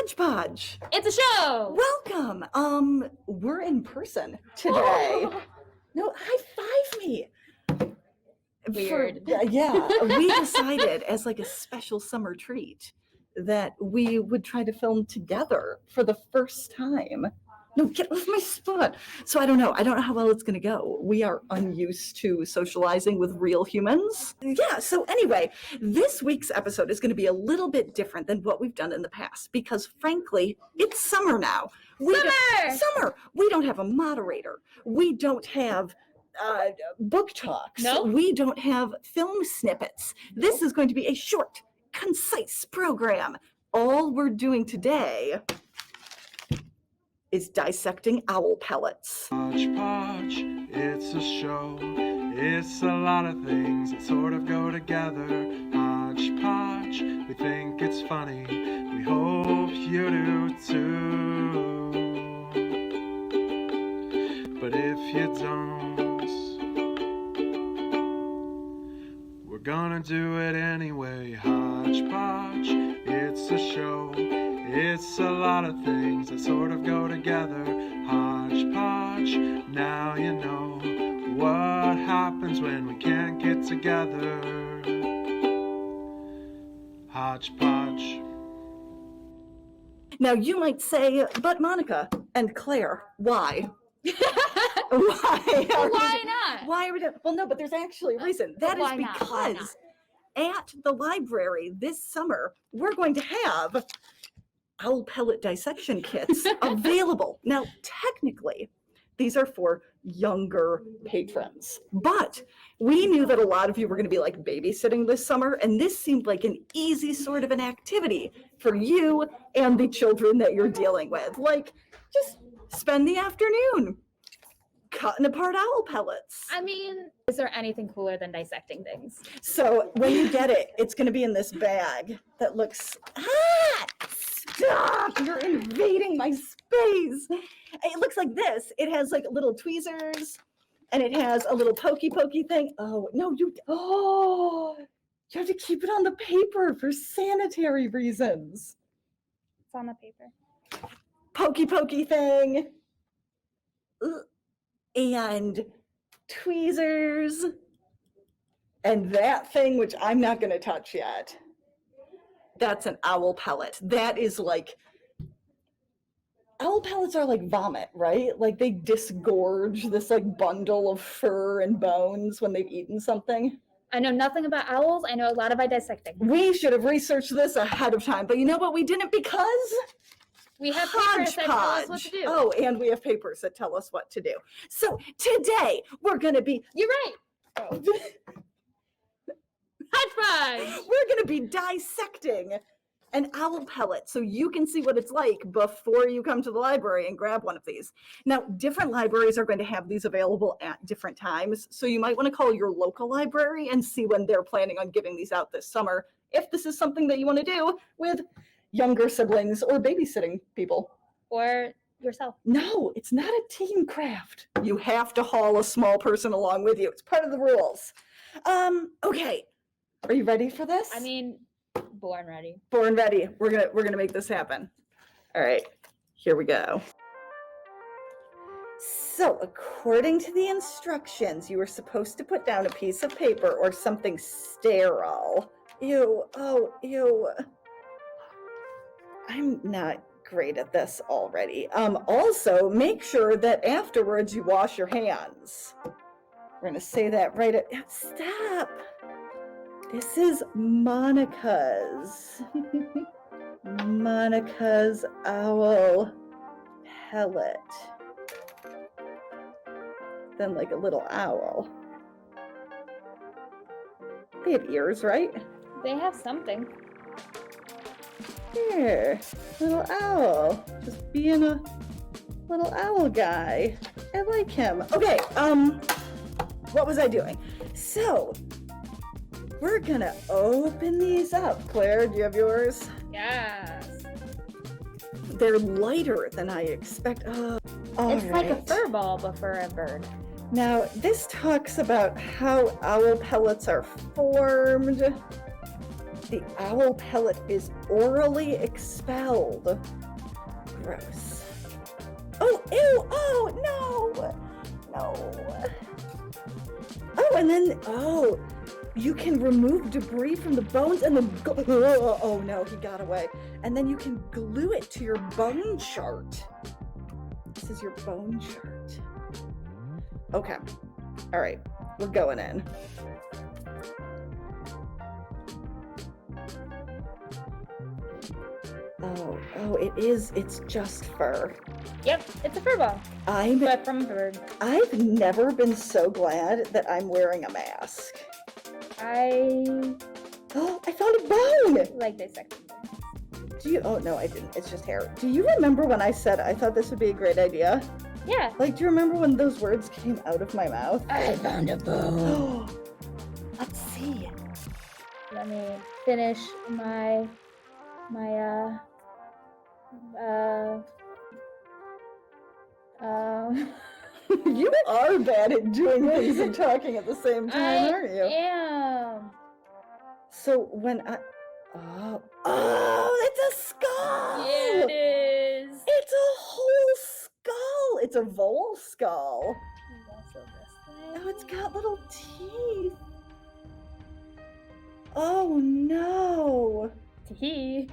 Hodgepodge. It's a show. Welcome. We're in person today. No, high five me. Weird. Yeah, we decided as like a special summer treat that we would try to film together for the first time. No, get off my spot. So I don't know how well it's going to go. We are unused to socializing with real humans. Yeah, so anyway, this week's episode is going to be a little bit different than what we've done in the past because frankly, it's summer now. Summer! We don't have a moderator. We don't have book talks. Nope. We don't have film snippets. This is going to be a short, concise program. All we're doing today is dissecting owl pellets. Hodgepodge, it's a show. It's a lot of things that sort of go together. Hodgepodge, we think it's funny. We hope you do too. But if you don't, we're gonna do it anyway. Hodgepodge, it's a show. It's a lot of things that sort of go together. Hodgepodge, now you know what happens when we can't get together. Hodgepodge. Now you might say, but Monica and Claire, why? Why? Why not? Why are we doing? Well, no, but there's actually a reason. That is Why not? Why because at the library this summer, we're going to have owl pellet dissection kits available. Now, technically, these are for younger patrons, but we knew that a lot of you were going to be like babysitting this summer, and this seemed like an easy sort of an activity for you and the children that you're dealing with. Like, just spend the afternoon cutting apart owl pellets. I mean, is there anything cooler than dissecting things? So when you get it, it's going to be in this bag that looks Stop! You're invading my space. It looks like this. It has like little tweezers and it has a little pokey thing. Oh, no, you have to keep it on the paper for sanitary reasons. It's on the paper. Pokey thing. And tweezers. And that thing, which I'm not going to touch yet. That's an owl pellet. That is like, owl pellets are like vomit, right? Like they disgorge this like bundle of fur and bones when they've eaten something. I know nothing about owls. I know a lot about dissecting. We should have researched this ahead of time, but you know what? We didn't because we have papers that tell us what to do. Oh, and we have papers that tell us what to do. So today we're going to be, You're right. oh. Hodgepodge. We're going to be dissecting an owl pellet so you can see what it's like before you come to the library and grab one of these. Now, different libraries are going to have these available at different times, so you might want to call your local library and see when they're planning on giving these out this summer, if this is something that you want to do with younger siblings or babysitting people. Or yourself. No, it's not a team craft. You have to haul a small person along with you. It's part of the rules. Okay. Are you ready for this? I mean, born ready. Born ready. We're gonna make this happen. All right, here we go. So, according to the instructions, you were supposed to put down a piece of paper or something sterile. Ew, oh, ew. I'm not great at this already. Also, make sure that afterwards you wash your hands. We're gonna say that right at, stop. This is Monica's. Monica's owl pellet. Then like a little owl. They have ears, right? They have something. Here, little owl. Just being a little owl guy. I like him. Okay, what was I doing? So, we're gonna open these up. Claire, do you have yours? Yes. They're lighter than I expect. Oh, It's like a fur ball, but for a bird. Now, this talks about how owl pellets are formed. The owl pellet is orally expelled. Gross. Oh, ew, oh, no. Oh, and then, you can remove debris from the bones and then oh no, he got away. And then you can glue it to your bone chart. This is your bone chart. Okay. All right. We're going in. It's just fur. Yep, it's a fur ball, but from a bird. I've never been so glad that I'm wearing a mask. I I found a bone! like dissecting things. Oh no, I didn't. It's just hair. Do you remember when I said I thought this would be a great idea? Yeah. Like, do you remember when those words came out of my mouth? I found a bone. Let's see. Let me finish my You are bad at doing things and talking at the same time, aren't you? I am. So when it's a skull! Yeah, it is. It's a whole skull! It's a vole skull. There's also this thing. Oh, it's got little teeth. Oh no. Tee.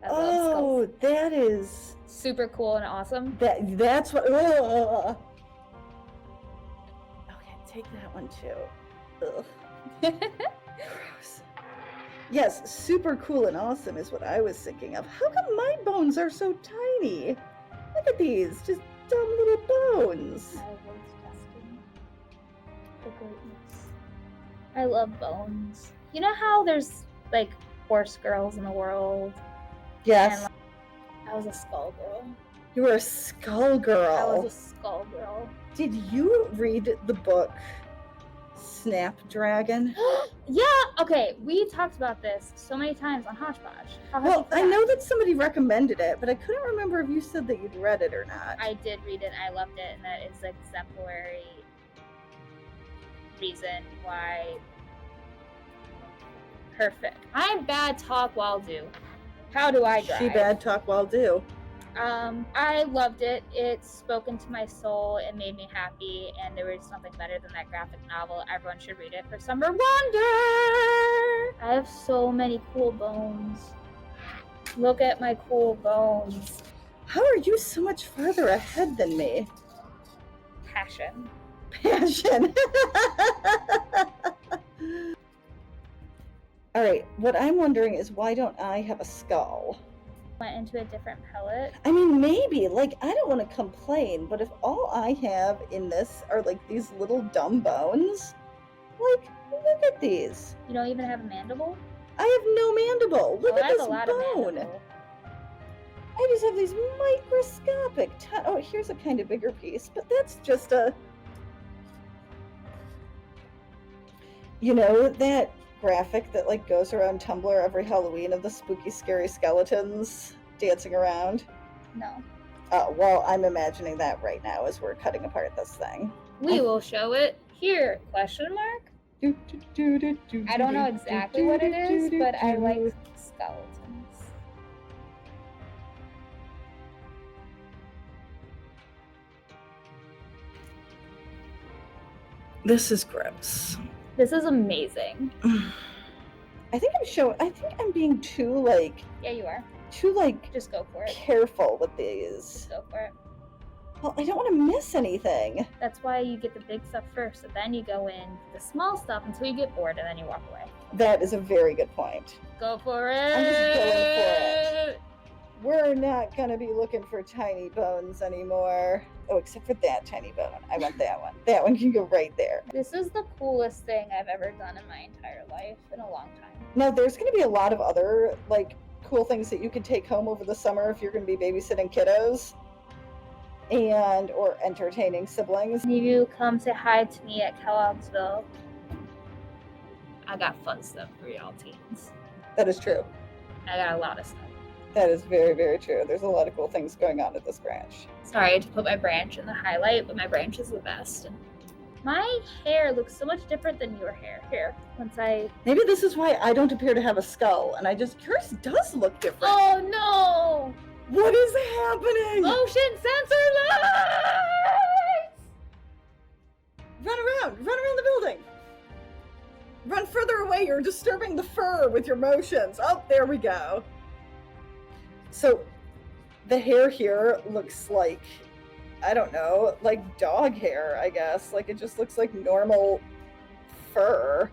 I love skulls. That is Super cool and awesome. that's what. Okay, take that one too. Ugh. Gross. Yes, super cool and awesome is what I was thinking of. How come my bones are so tiny? Look at these, just dumb little bones. I was testing the greatness. I love bones. You know how there's like horse girls in the world? Yes. And, I was a skull girl. You were a skull girl. I was a skull girl. Did you read the book Snapdragon? Yeah, okay, we talked about this so many times on Hodgepodge. How have you Well, I forgot? know that somebody recommended it, but I couldn't remember if you said that you'd read it or not. I did read it and I loved it, and that is an exemplary reason why. Perfect. I'm bad talk while do. How do I drive? She bad talk while do. I loved it. It spoke into my soul. It made me happy, and there was something better than that graphic novel. Everyone should read it for summer wonder. I have so many cool bones. Look at my cool bones. How are you so much farther ahead than me? Passion. Passion. All right, what I'm wondering is why don't I have a skull? Went into a different pellet. I mean, maybe, like, I don't want to complain, but if all I have in this are, like, these little dumb bones, like, look at these. You don't even have a mandible? I have no mandible. Look Oh, at I have this a lot of bone. mandible. I just have these microscopic, oh, here's a kind of bigger piece, but that's just a, you know, that graphic that like goes around Tumblr every Halloween of the spooky, scary skeletons dancing around? No. Well, I'm imagining that right now as we're cutting apart this thing. We will show it here, question mark? I don't know exactly what it is, but I like skeletons. This is gross. This is amazing. I think I'm being too Yeah, you are. Just go for it. careful with these. Just go for it. Well, I don't want to miss anything. That's why you get the big stuff first, and then you go in the small stuff until you get bored, and then you walk away. That is a very good point. Go for it. I'm just going for it. We're not going to be looking for tiny bones anymore. Oh, except for that tiny bone. I want that one. That one can go right there. This is the coolest thing I've ever done in my entire life in a long time. Now, there's going to be a lot of other, cool things that you can take home over the summer if you're going to be babysitting kiddos and or entertaining siblings. If you come say hi to me at Kellogg'sville, I got fun stuff for y'all teens. That is true. I got a lot of stuff. That is very, very true. There's a lot of cool things going on at this branch. Sorry to put my branch in the highlight, but my branch is the best. My hair looks so much different than your hair. Here, once I... Maybe this is why I don't appear to have a skull, and yours does look different. Oh no! What is happening? Motion sensor lights! Run around the building. Run further away, you're disturbing the fur with your motions. Oh, there we go. So, the hair here looks like, I don't know, like dog hair, I guess. Like, it just looks like normal fur.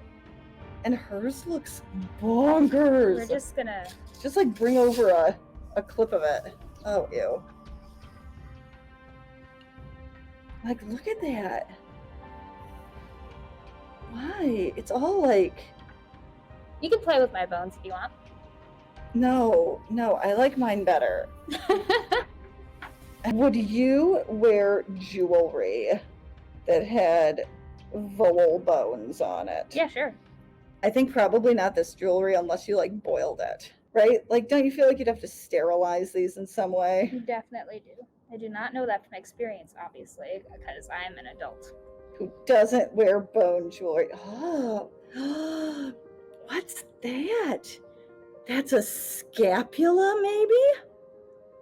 And hers looks bonkers. We're just gonna... Just like bring over a clip of it. Oh, ew. Like, look at that. Why? It's all like... You can play with my bones if you want. No, I like mine better. Would you wear jewelry that had vowel bones on it? Yeah, sure. I think probably not this jewelry unless you like boiled it, right? Like, don't you feel like you'd have to sterilize these in some way? You definitely do. I do not know that from experience, obviously, because I am an adult. Who doesn't wear bone jewelry? Oh, what's that? That's a scapula, maybe?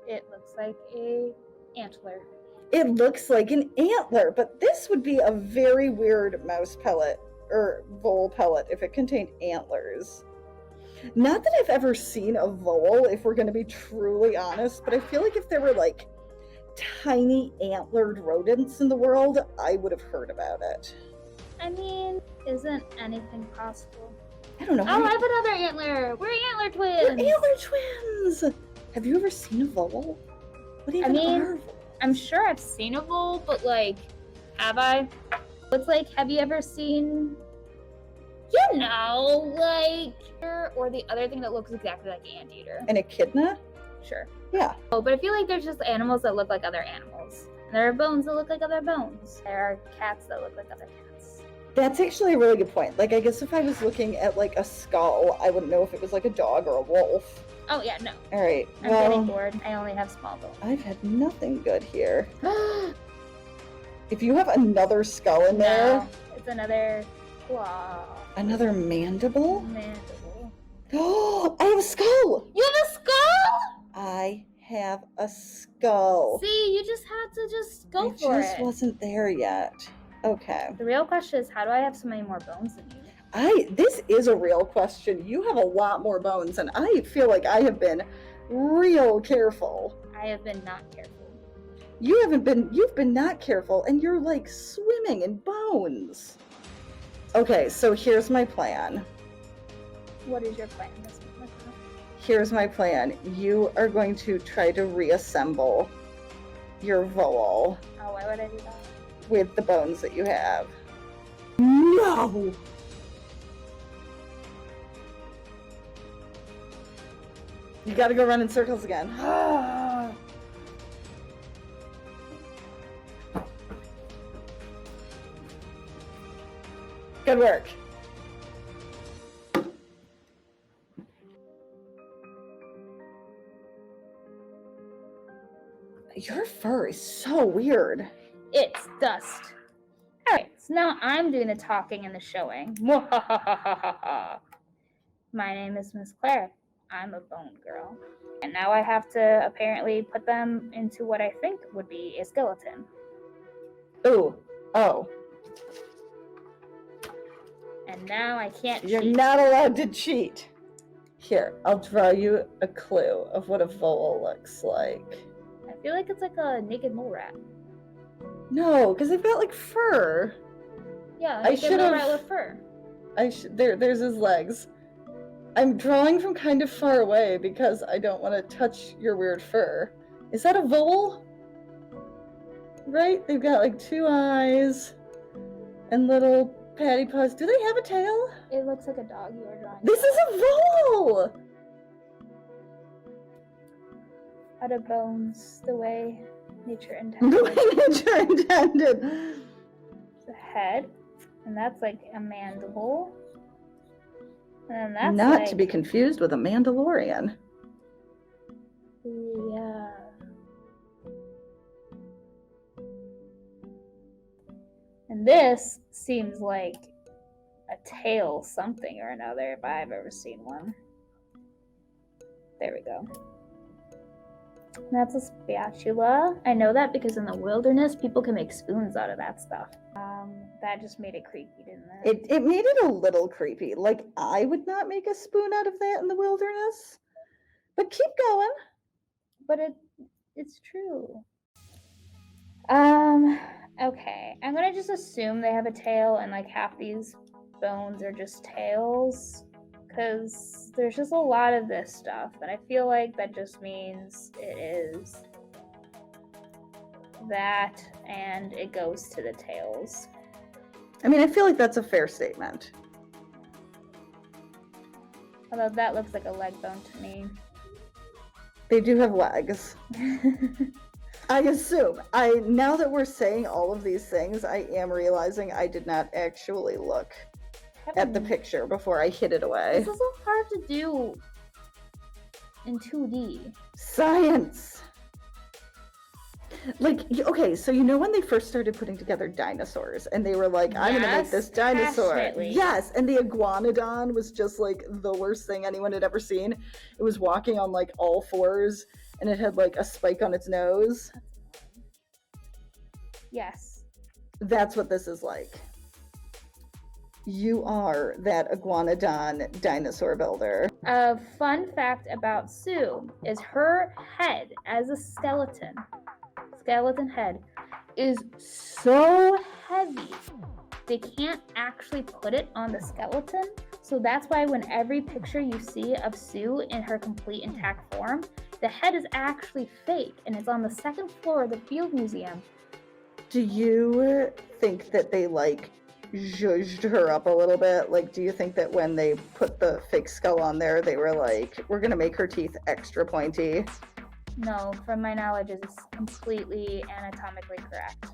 It looks like a antler. It looks like an antler, but this would be a very weird mouse pellet or vole pellet if it contained antlers. Not that I've ever seen a vole, if we're going to be truly honest, but I feel like if there were like tiny antlered rodents in the world, I would have heard about it. I mean, isn't anything possible? I don't know. Oh, I have another antler! We're antler twins! We're antler twins! Have you ever seen a vole? What even are voles? I'm sure I've seen a vole, but like, have I? It's like, have you ever seen, you know, like, or the other thing that looks exactly like an anteater? An echidna? Sure. Yeah. Oh, but I feel like there's just animals that look like other animals. And there are bones that look like other bones. There are cats that look like other cats. That's actually a really good point. Like, I guess if I was looking at like a skull, I wouldn't know if it was like a dog or a wolf. Oh yeah, no. All right. I'm getting bored. I only have small bones. I've had nothing good here. If you have another skull in there, No, it's another claw. another mandible. Mandible. Oh, I have a skull. You have a skull? I have a skull. See, you just had to just go for I just it. wasn't there yet. Okay. The real question is, how do I have so many more bones than you? This is a real question. You have a lot more bones, and I feel like I have been real careful. I have been not careful. You've been not careful, and you're like swimming in bones. Okay, so here's my plan. What is your plan, Miss Monica? Here's my plan. You are going to try to reassemble your vowel Oh, why would I do that? with the bones that you have. No! You gotta go run in circles again. Good work. Your fur is so weird. It's dust. Alright, so now I'm doing the talking and the showing. My name is Miss Clare. I'm a bone girl. And now I have to apparently put them into what I think would be a skeleton. Ooh. Oh. And now I can't You're cheat. not allowed to cheat. Here, I'll draw you a clue of what a vowel looks like. I feel like it's like a naked mole rat. No, because they've got like fur. Yeah, I naked mole should've- rat with fur. There's his legs. I'm drawing from kind of far away because I don't want to touch your weird fur. Is that a vowel? Right? They've got like two eyes and little patty paws. Do they have a tail? It looks like a dog you are drawing. This is a vowel! Out of bones, the way nature The intended. way nature intended. The head, and that's like a mandible. And then that's Not like, to be confused with a Mandalorian. yeah. And And this seems like a tail something or another if I've ever seen one. There we go. That's a spatula. I know that because in the wilderness, people can make spoons out of that stuff. That just made it creepy, didn't it? It made it a little creepy. Like, I would not make a spoon out of that in the wilderness. But keep going. But it's true. Okay. I'm gonna just assume they have a tail and like half these bones are just tails. Because there's just a lot of this stuff, and I feel like that just means it is that, and it goes to the tails. I mean, I feel like that's a fair statement. Although that looks like a leg bone to me. They do have legs. I assume. Now that we're saying all of these things, I am realizing I did not actually look at the picture before I hid it away. This is so hard to do in 2D. Science! Like, okay, so you know when they first started putting together dinosaurs and they were like, I'm gonna make this dinosaur. Passionately. Yes, and the iguanodon was just like the worst thing anyone had ever seen. It was walking on like all fours and it had like a spike on its nose. Yes. That's what this is like. You are that iguanodon dinosaur builder. A fun fact about Sue is her head as a skeleton head is so heavy they can't actually put it on the skeleton. So that's why when every picture you see of Sue in her complete intact form, the head is actually fake and it's on the second floor of the Field Museum. Do you think that they like zhuzhed her up a little bit? Like, do you think that when they put the fake skull on there, they were like, we're gonna make her teeth extra pointy? No, from my knowledge, it's completely anatomically correct.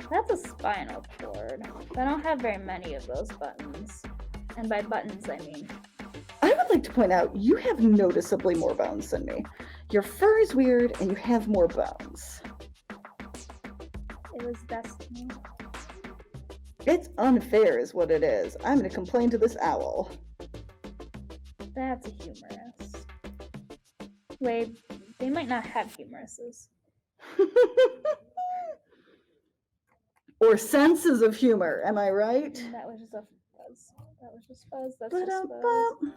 That's a spinal cord. I don't have very many of those buttons. And by buttons, I mean... I would like to point out, you have noticeably more bones than me. Your fur is weird, and you have more bones. It was destiny. It's unfair is what it is. I'm gonna complain to this owl. That's humorous. Wait, they might not have humoruses. Or senses of humor, am I right? That was just a fuzz. That was just fuzz. That's just fuzz. Ba-dum-bum.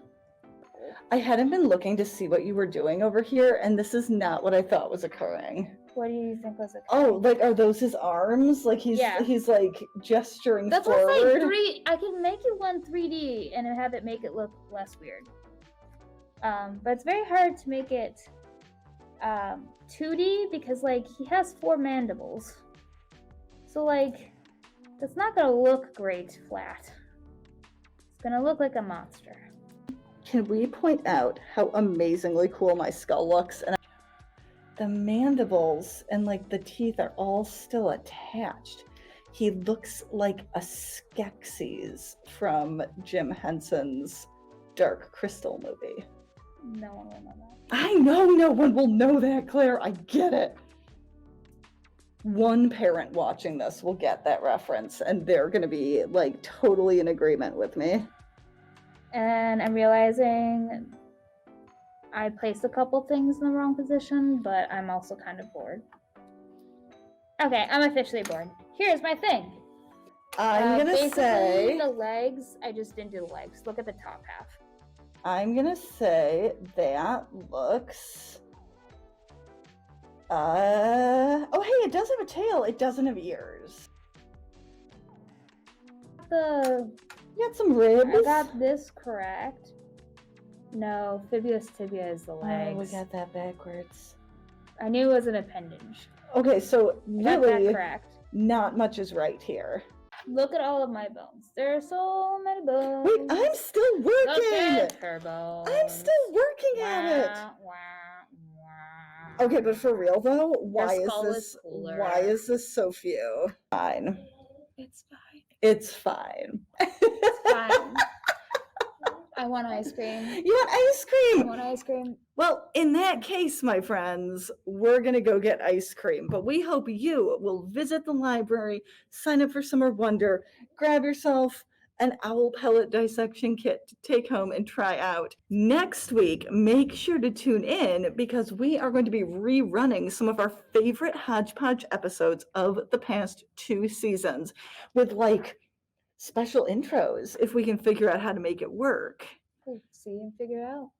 I hadn't been looking to see what you were doing over here, and this is not what I thought was occurring. What do you think was it? Oh, like, are those his arms? Like, he's like gesturing That's forward. what I'm saying. I can make it one 3D and have it make it look less weird. But it's very hard to make it 2D because, like, he has 4 mandibles. So, like, that's not gonna look great flat. It's gonna look like a monster. Can we point out how amazingly cool my skull looks? And the mandibles and like the teeth are all still attached. He looks like a Skeksis from Jim Henson's Dark Crystal movie. No one will know that. I know no one will know that, Claire. I get it. One parent watching this will get that reference and they're going to be like totally in agreement with me. And I'm realizing I placed a couple things in the wrong position, but I'm also kind of bored. Okay, I'm officially bored. Here's my thing. I'm going to say... the legs, I just didn't do the legs. Look at the top half. I'm going to say that looks... Oh, hey, it does have a tail. It doesn't have ears. You got some ribs. I got this correct. No, fibuous tibia is the legs. Oh, we got that backwards. I knew it was an appendage. Okay, so Got that really, correct. not much is right here. Look at all of my bones. There are so many bones. Wait, I'm still Look working. at her bones. I'm still working at it. Okay, but for real though, why is this so few? Fine. It's fine. It's fine. It's fine. I want ice cream. You want ice I cream? want ice cream. Well, in that case, my friends, we're going to go get ice cream. But we hope you will visit the library, sign up for Summer Wonder, grab yourself an owl pellet dissection kit to take home and try out. Next week, make sure to tune in because we are going to be rerunning some of our favorite Hodgepodge episodes of the past 2 seasons with like special intros if we can figure out how to make it work. We'll see and figure it out.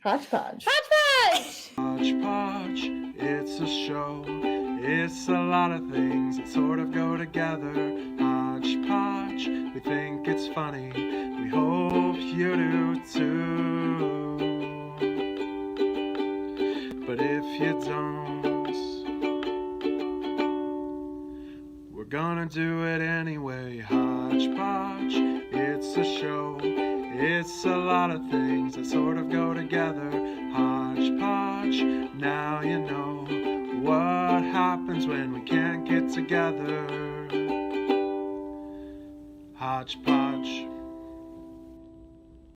Hodgepodge. Hodgepodge! Hodgepodge, it's a show. It's a lot of things that sort of go together. Hodgepodge, we think it's funny. We hope you do too. But if you don't, we're gonna do it anyway. Hodgepodge, it's a show. It's a lot of things that sort of go together. Hodgepodge, now you know what happens when we can't get together. Hodgepodge.